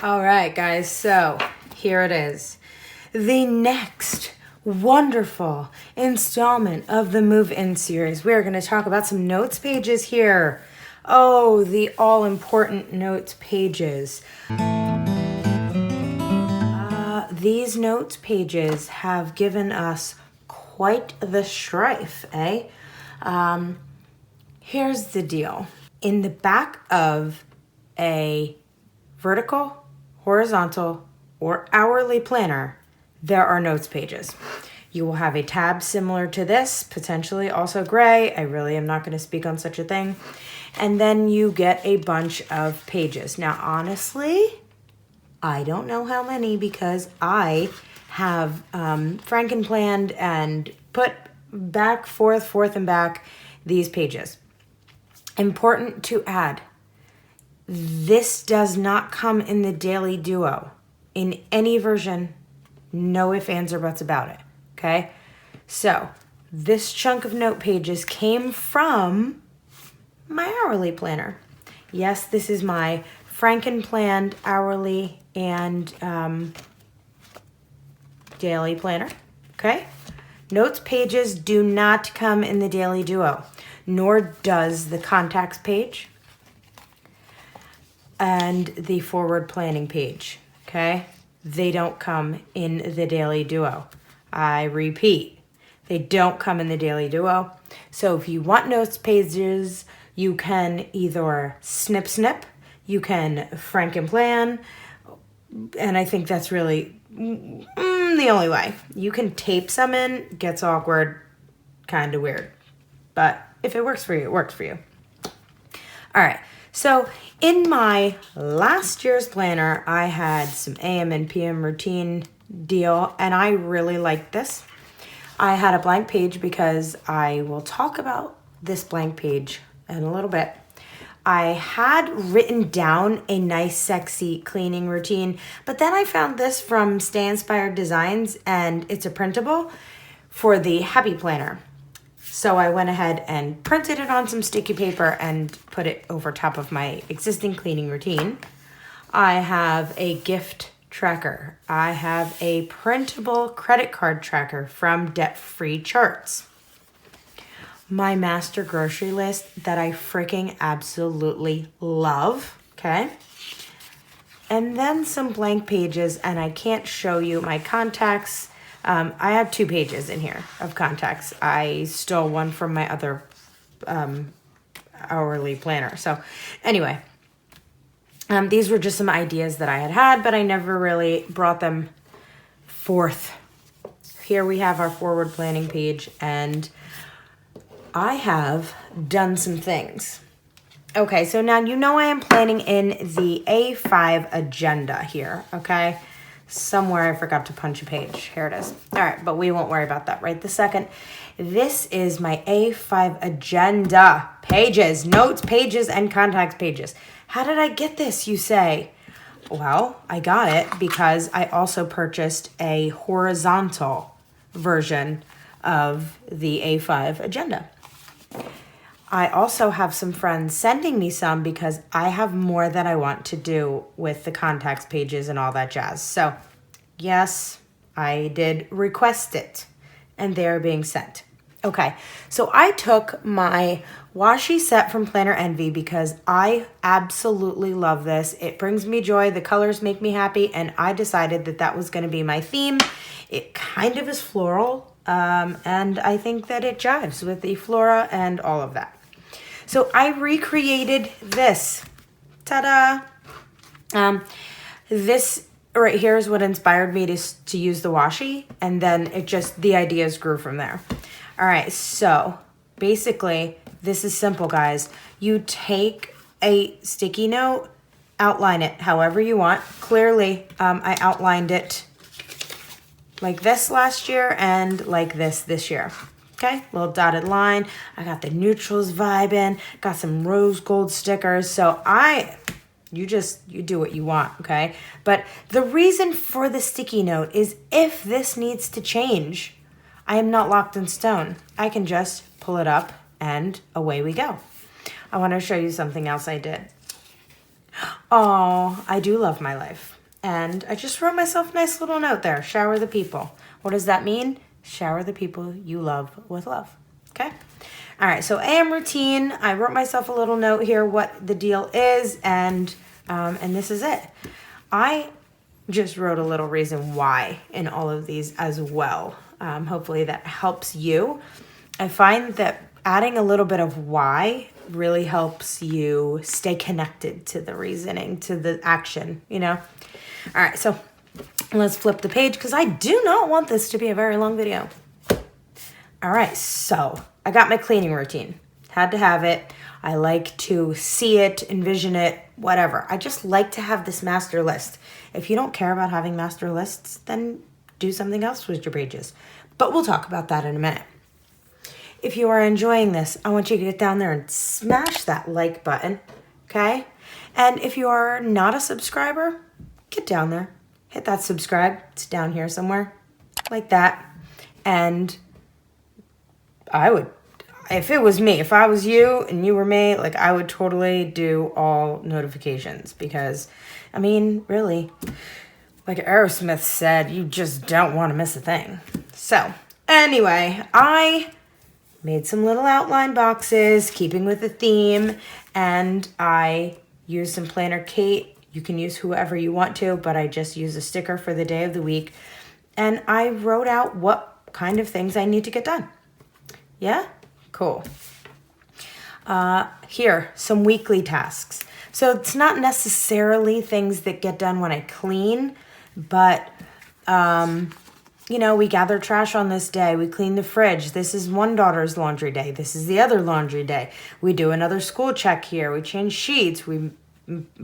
All right, guys, so here it is. The next wonderful installment of the Move-In series. We're going to talk about some notes pages here. Oh, the all-important notes pages. These notes pages have given us quite the strife, eh? Here's the deal. In the back of a vertical, horizontal, or hourly planner, there are notes pages. You will have a tab similar to this, potentially also gray. I really am not going to speak on such a thing. And then you get a bunch of pages. Now, honestly, I don't know how many because I have frankenplanned and put back, forth, and back these pages. Important to add, this does not come in the Daily Duo in any version. No ifs, ands, or buts about it, okay? So this chunk of note pages came from my hourly planner. Yes, this is my frankenplanned hourly and daily planner, okay? Notes pages do not come in the Daily Duo, nor does the contacts page and the forward planning page, okay? They don't come in the Daily Duo. I repeat, they don't come in the Daily Duo. So if you want notes pages, you can either snip, you can frankenplan, and I think that's really the only way. You can tape some in, gets awkward, kind of weird. But if it works for you, it works for you. All right, so in my last year's planner, I had some AM and PM routine deal, and I really liked this. I had a blank page because I will talk about this blank page in a little bit. I had written down a nice, sexy cleaning routine, but then I found this from Stay Inspired Designs, and it's a printable for the Happy Planner. So I went ahead and printed it on some sticky paper and put it over top of my existing cleaning routine. I have a gift tracker. I have a printable credit card tracker from Debt Free Charts. My master grocery list that I freaking absolutely love, okay? And then some blank pages, and I can't show you my contacts. I have 2 pages in here of contacts. I stole one from my other hourly planner. So anyway, these were just some ideas that I had, but I never really brought them forth. Here we have our forward planning page, and I have done some things. Okay, so now you know I am planning in the A5 agenda here, okay? Somewhere I forgot to punch a page. Here it is. All right, but we won't worry about that right this second. This is my A5 agenda pages, notes pages, and contacts pages. How did I get this, you say? Well, I got it because I also purchased a horizontal version of the A5 agenda. I also have some friends sending me some because I have more that I want to do with the contacts pages and all that jazz. So, yes, I did request it, and they're being sent. Okay, so I took my washi set from Planner Envy because I absolutely love this. It brings me joy. The colors make me happy, and I decided that that was going to be my theme. It kind of is floral, and I think that it jives with the flora and all of that. So I recreated this. Ta-da! This right here is what inspired me to use the washi, and then the ideas grew from there. All right, so basically, this is simple, guys. You take a sticky note, outline it however you want. Clearly, I outlined it like this last year and like this year. Okay, little dotted line. I got the neutrals vibing, got some rose gold stickers. So you do what you want, okay? But the reason for the sticky note is if this needs to change, I am not locked in stone. I can just pull it up and away we go. I want to show you something else I did. Oh, I do love my life. And I just wrote myself a nice little note there. Shower the people. What does that mean? Shower the people you love with love. Okay? All right, so AM routine. I wrote myself a little note here what the deal is, and this is it. I just wrote a little reason why in all of these as well. Hopefully that helps you. I find that adding a little bit of why really helps you stay connected to the reasoning, to the action, you know? All right, so let's flip the page because I do not want this to be a very long video. All right, so I got my cleaning routine. Had to have it. I like to see it, envision it, whatever. I just like to have this master list. If you don't care about having master lists, then do something else with your pages. But we'll talk about that in a minute. If you are enjoying this, I want you to get down there and smash that like button, okay? And if you are not a subscriber, get down there. Hit that subscribe. It's down here somewhere, like that. And I would, if it was me, if I was you and you were me, like I would totally do all notifications because, I mean, really, like Aerosmith said, you just don't want to miss a thing. So, anyway, I made some little outline boxes, keeping with the theme, and I used some Planner Kate. You can use whoever you want to, but I just use a sticker for the day of the week. And I wrote out what kind of things I need to get done. Yeah? Cool. Here, some weekly tasks. So it's not necessarily things that get done when I clean, but you know, we gather trash on this day. We clean the fridge. This is one daughter's laundry day. This is the other laundry day. We do another school check here. We change sheets. We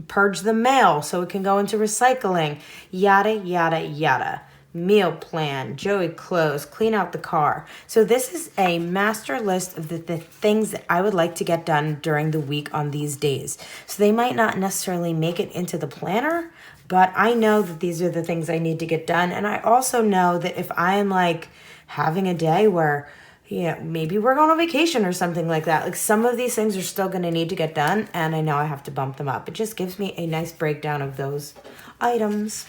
purge the mail so it can go into recycling. Yada, yada, yada. Meal plan, Joey clothes, clean out the car. So this is a master list of the things that I would like to get done during the week on these days. So they might not necessarily make it into the planner, but I know that these are the things I need to get done. And I also know that if I am like having a day where, you know, maybe we're going on vacation or something like that, like some of these things are still going to need to get done. And I know I have to bump them up. It just gives me a nice breakdown of those items.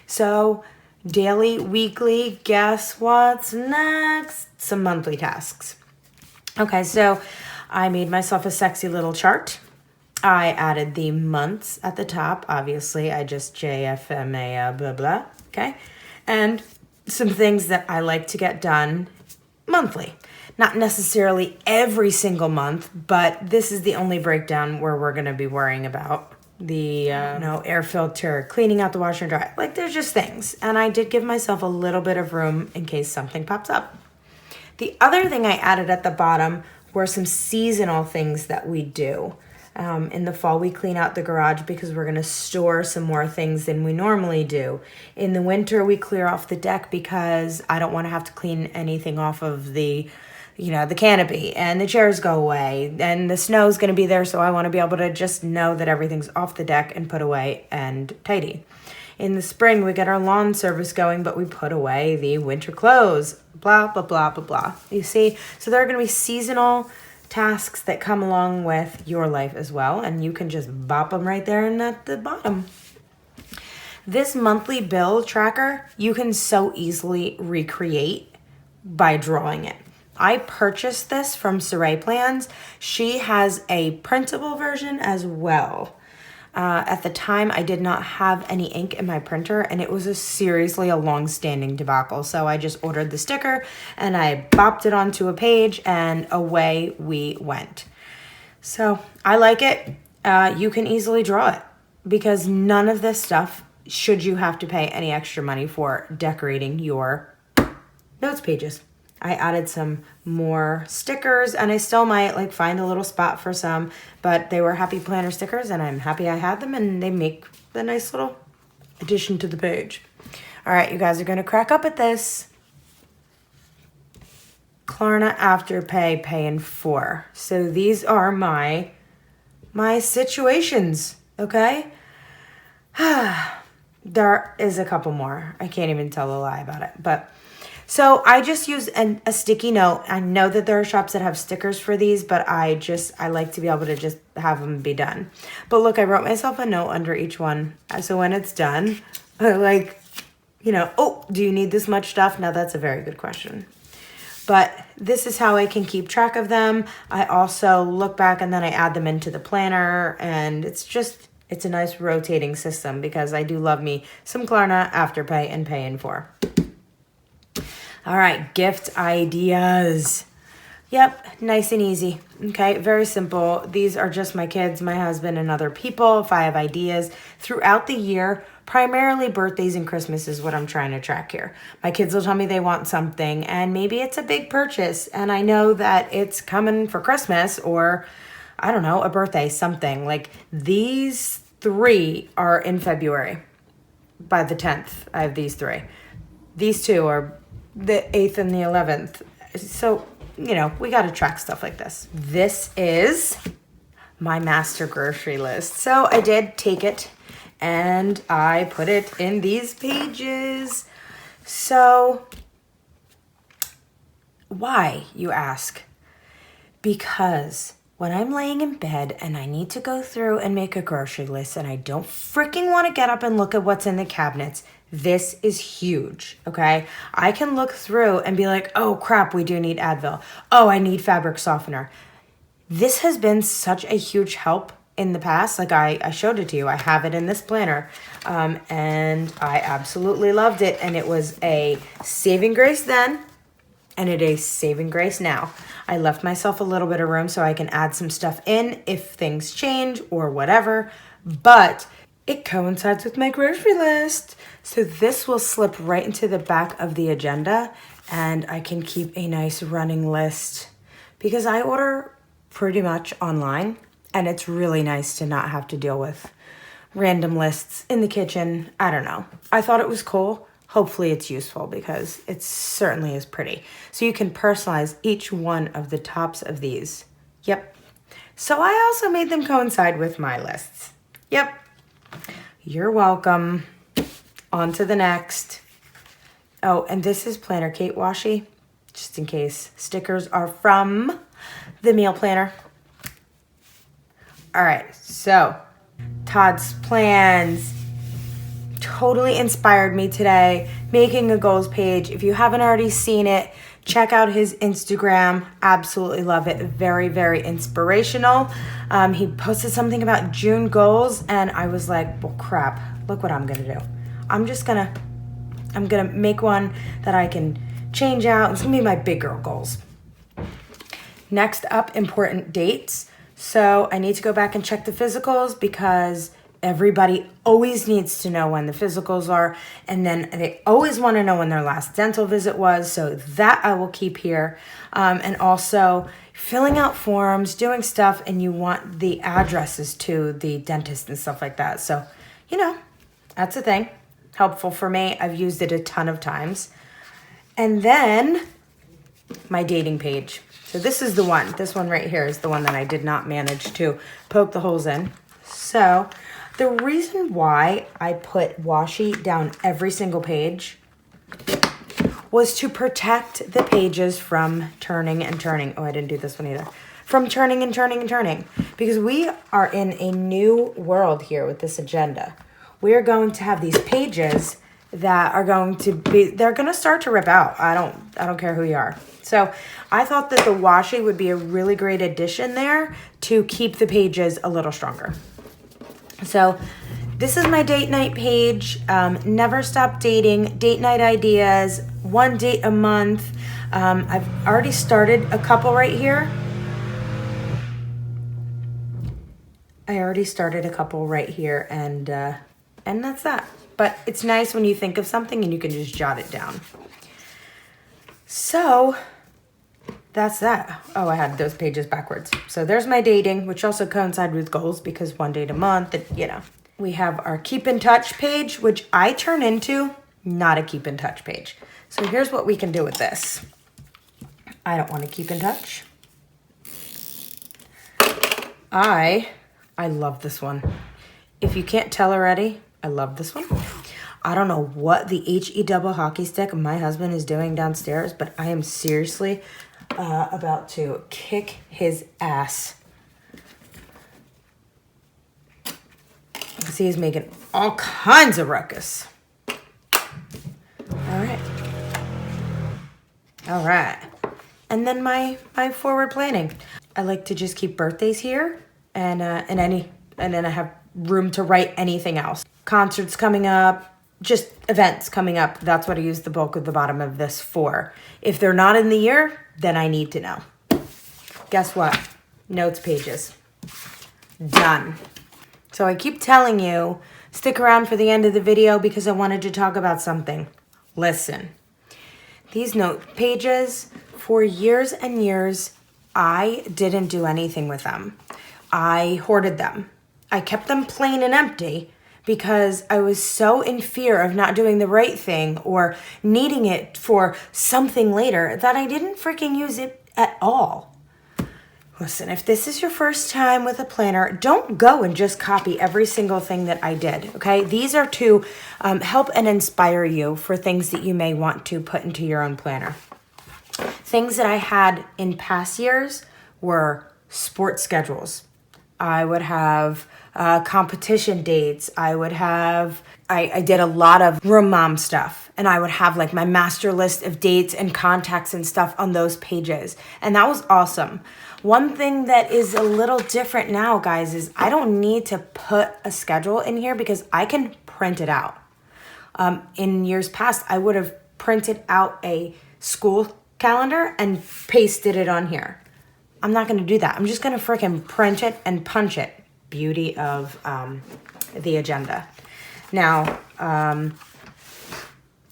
So daily, weekly, guess what's next? Some monthly tasks. Okay, so I made myself a sexy little chart. I added the months at the top. Obviously, I just JFMA blah, blah, okay? And some things that I like to get done monthly. Not necessarily every single month, but this is the only breakdown where we're going to be worrying about the air filter, cleaning out the washer and dryer. Like, there's just things. And I did give myself a little bit of room in case something pops up. The other thing I added at the bottom were some seasonal things that we do. In the fall, we clean out the garage because we're going to store some more things than we normally do. In the winter, we clear off the deck because I don't want to have to clean anything off of the canopy, and the chairs go away, and the snow's going to be there, so I want to be able to just know that everything's off the deck and put away and tidy. In the spring, we get our lawn service going, but we put away the winter clothes, blah, blah, blah, blah, blah. You see? So there are going to be seasonal tasks that come along with your life as well, and you can just bop them right there and at the bottom. This monthly bill tracker, you can so easily recreate by drawing it. I purchased this from SarPlans. She has a printable version as well. At the time, I did not have any ink in my printer, and it was seriously a long-standing debacle. So I just ordered the sticker, and I bopped it onto a page, and away we went. So I like it. You can easily draw it because none of this stuff should you have to pay any extra money for decorating your notes pages. I added some more stickers, and I still might find a little spot for some, but they were Happy Planner stickers, and I'm happy I had them, and they make the nice little addition to the page. All right, you guys are going to crack up at this. Klarna Afterpay, pay in 4. So these are my situations, okay? There is a couple more. I can't even tell a lie about it, but So I just use a sticky note. I know that there are shops that have stickers for these, but I like to be able to just have them be done. But look, I wrote myself a note under each one. So when it's done, I like, you know, oh, do you need this much stuff? Now that's a very good question. But this is how I can keep track of them. I also look back and then I add them into the planner, and it's a nice rotating system because I do love me some Klarna, Afterpay, and Pay in 4. All right, gift ideas. Yep, nice and easy. Okay, very simple. These are just my kids, my husband, and other people. If I have ideas throughout the year, primarily birthdays and Christmas is what I'm trying to track here. My kids will tell me they want something, and maybe it's a big purchase, and I know that it's coming for Christmas or, I don't know, a birthday, something. Like these 3 are in February. By the 10th, I have these 3. These 2 are the 8th and the 11th. So, you know, we got to track stuff like this. This is my master grocery list. So I did take it and I put it in these pages. So why, you ask? Because when I'm laying in bed and I need to go through and make a grocery list and I don't freaking want to get up and look at what's in the cabinets, this is huge, okay? I can look through and be like, oh crap, we do need Advil. Oh, I need fabric softener. This has been such a huge help in the past. Like I showed it to you. I have it in this planner. And I absolutely loved it. And it was a saving grace then, and it is saving grace now. I left myself a little bit of room so I can add some stuff in if things change or whatever. But it coincides with my grocery list. So this will slip right into the back of the agenda, and I can keep a nice running list because I order pretty much online, and it's really nice to not have to deal with random lists in the kitchen. I don't know. I thought it was cool. Hopefully it's useful because it certainly is pretty. So you can personalize each one of the tops of these. Yep. So I also made them coincide with my lists. Yep. You're welcome. On to the next. Oh, and this is Planner Kate washi, just in case. Stickers are from the meal planner. All right, so Todd's plans totally inspired me today, making a goals page. If you haven't already seen it, check out his Instagram. Absolutely love it. Very, very inspirational. He posted something about June goals, and I was like, well, crap, look what I'm going to do. I'm going to make one that I can change out. It's going to be my big girl goals. Next up, important dates. So I need to go back and check the physicals because everybody always needs to know when the physicals are, and then they always want to know when their last dental visit was, so that I will keep here. And also filling out forms, doing stuff, and you want the addresses to the dentist and stuff like that. So, you know, that's a thing. Helpful for me. I've used it a ton of times. And then my dating page. So this is the one. This one right here is the one that I did not manage to poke the holes in. So the reason why I put washi down every single page was to protect the pages from turning and turning. Oh, I didn't do this one either. From turning and turning and turning. Because we are in a new world here with this agenda. We are going to have these pages that are going to be, they're going to start to rip out. I don't care who you are. So I thought that the washi would be a really great addition there to keep the pages a little stronger. So this is my date night page. Never stop dating, date night ideas, 1 date a month. I've already started a couple right here. And that's that. But it's nice when you think of something and you can just jot it down. So that's that. Oh, I had those pages backwards. So there's my dating, which also coincides with goals because 1 date a month, and, you know. We have our keep in touch page, which I turn into not a keep in touch page. So here's what we can do with this. I don't want to keep in touch. I love this one. If you can't tell already, I love this one. I don't know what the HE double hockey stick my husband is doing downstairs, but I am seriously about to kick his ass. See, he's making all kinds of ruckus. All right. And then my forward planning. I like to just keep birthdays here and then I have room to write anything else. Concerts coming up, just events coming up. That's what I use the bulk of the bottom of this for. If they're not in the year, then I need to know. Guess what? Notes pages. Done. So I keep telling you, stick around for the end of the video because I wanted to talk about something. Listen. These note pages, for years and years, I didn't do anything with them. I hoarded them. I kept them plain and empty because I was so in fear of not doing the right thing or needing it for something later that I didn't freaking use it at all. Listen, if this is your first time with a planner, don't go and just copy every single thing that I did, okay? These are to help and inspire you for things that you may want to put into your own planner. Things that I had in past years were sports schedules. I would have competition dates. I did a lot of room mom stuff, and I would have like my master list of dates and contacts and stuff on those pages. And that was awesome. One thing that is a little different now, guys, is I don't need to put a schedule in here because I can print it out. In years past, I would have printed out a school calendar and pasted it on here. I'm not going to do that. I'm just going to freaking print it and punch it. Beauty of the agenda. Now,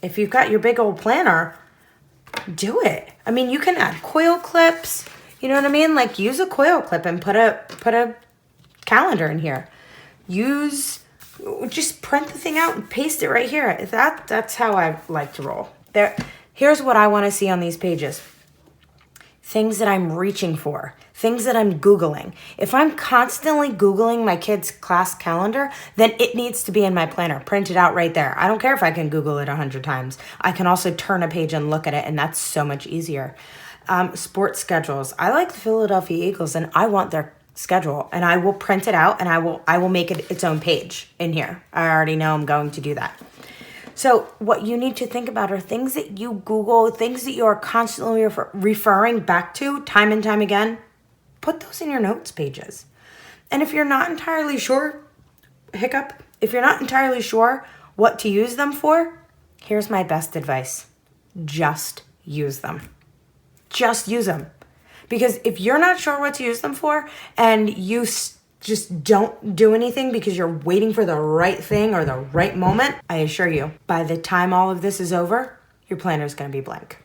if you've got your big old planner, do it. I mean, you can add coil clips. You know what I mean? Like, use a coil clip and put a calendar in here. Just print the thing out and paste it right here. That's how I like to roll. Here's what I want to see on these pages. Things that I'm reaching for. Things that I'm Googling. If I'm constantly Googling my kid's class calendar, then it needs to be in my planner. Print it out right there. I don't care if I can Google it 100 times. I can also turn a page and look at it, and that's so much easier. Sports schedules. I like the Philadelphia Eagles, and I want their schedule, and I will print it out, and I will make it its own page in here. I already know I'm going to do that. So what you need to think about are things that you Google, things that you are constantly referring back to time and time again. Put those in your notes pages. And if you're not entirely sure, if you're not entirely sure what to use them for, here's my best advice. Just use them. Just use them. Because if you're not sure what to use them for and you just don't do anything because you're waiting for the right thing or the right moment, I assure you, by the time all of this is over, your planner is going to be blank.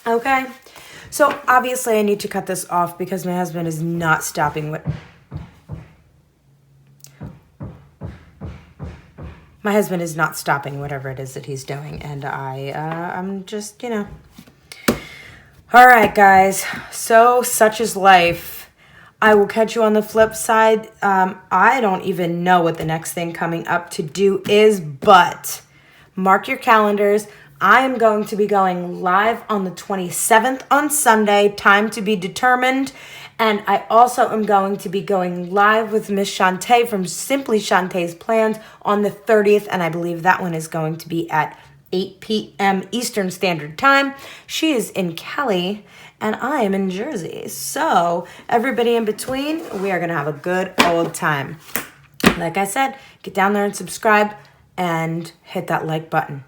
Okay? So obviously I need to cut this off because my husband is not stopping whatever it is that he's doing, and I'm just, All right, guys. So such is life. I will catch you on the flip side. I don't even know what the next thing coming up to do is, but mark your calendars. I am going to be going live on the 27th on Sunday, time to be determined. And I also am going to be going live with Miss Shantae from Simply Shantae's Plans on the 30th. And I believe that one is going to be at 8 p.m. Eastern Standard Time. She is in Cali and I am in Jersey. So everybody in between, we are going to have a good old time. Like I said, get down there and subscribe and hit that like button.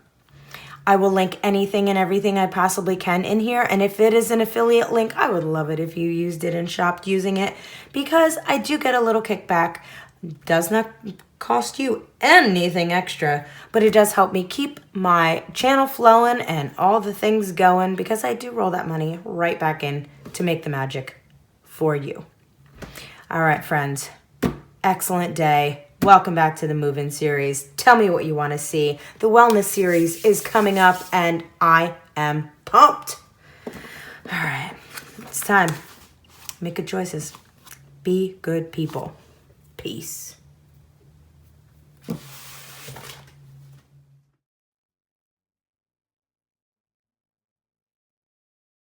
I will link anything and everything I possibly can in here. And if it is an affiliate link, I would love it if you used it and shopped using it because I do get a little kickback. It does not cost you anything extra, but it does help me keep my channel flowing and all the things going because I do roll that money right back in to make the magic for you. All right, friends. Excellent day. Welcome back to the Move-In series. Tell me what you want to see. The wellness series is coming up and I am pumped. All right, it's time. Make good choices. Be good people. Peace.